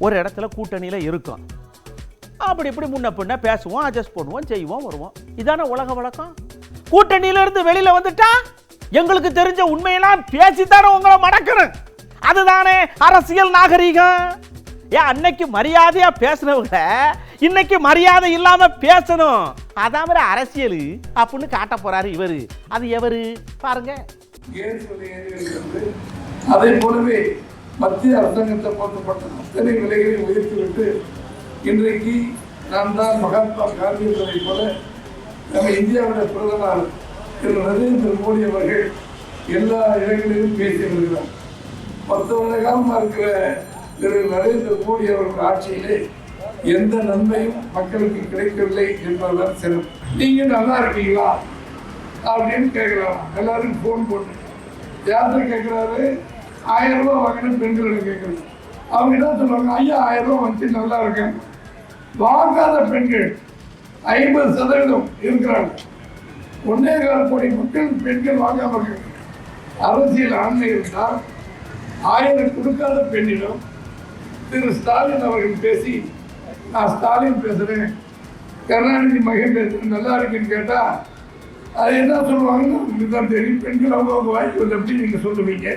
ஒரு இடத்துல கூட்டணியில் இருக்கும். அப்படி இப்படி முன்ன பின்ன பேசுவோம், அட்ஜஸ்ட் பண்ணுவோம், செய்வோம், வருவோம். இதான உலக வழக்கம். கூட்டணியிலிருந்து வெளியில் வந்துட்டா எங்களுக்கு தெரிஞ்ச உண்மையெல்லாம் பேசித்தானே உங்களை மடக்கணும். அதுதானே அரசியல் நாகரீகம். ஏன் அன்னைக்கு மரியாதையா பேசினவங்க இன்னைக்கு மரியாதை இல்லாம பேசணும். அதான் அரசியல் அப்படின்னு காட்ட போறாரு இவரு. அது எவரு பாருங்க. அதே போலவே மத்திய அரசாங்கத்தை போற்றப்பட்ட அத்தனை விலைகளை உயர்த்திவிட்டு இன்றைக்கு நான் தான் மகாத்மா காந்தியத்தை போல நம்ம இந்தியாவுடைய பிரதமர் திரு நரேந்திர மோடி அவர்கள் எல்லா இடங்களிலும் பேசி வருகிறார். 10 வருட காலமாக இருக்கிற திரு நரேந்திர மோடி அவர்கள் ஆட்சியிலே எந்த நன்மையும் மக்களுக்கு கிடைக்கவில்லை என்பதுதான் சிறப்பு. நீங்கள் நல்லா இருக்கீங்களா அப்படின்னு கேட்குறாங்க. எல்லாரும் ஃபோன் போட்டு யார்கிட்ட கேட்குறாரு? 1000 ரூபா வாங்கின பெண்களிடம் கேட்குறாங்க. அவங்க என்ன சொல்லுவாங்க? ஐயா 1000 ரூபா வந்துச்சு, நல்லா இருக்கேன். வாங்காத பெண்கள் 50% இருக்கிறாங்க. 1.25 கோடி மக்கள் பெண்கள் வாங்காமல் இருக்காங்க. அரசியல் ஆண்மை இருந்தால் 1000 கொடுக்காத பெண்ணிடம் திரு ஸ்டாலின் அவர்கள் பேசி, நான் ஸ்டாலின் பேசுகிறேன், கருணாநிதி மகன் பேசுகிறேன், நல்லா இருக்குன்னு கேட்டால் அது என்ன சொல்லுவாங்கன்னு உங்களுக்கு தான் தெரியும். பெண்கள் அவங்க வாய்ப்பு வந்து எப்படி நீங்கள் சொல்லுவீங்க?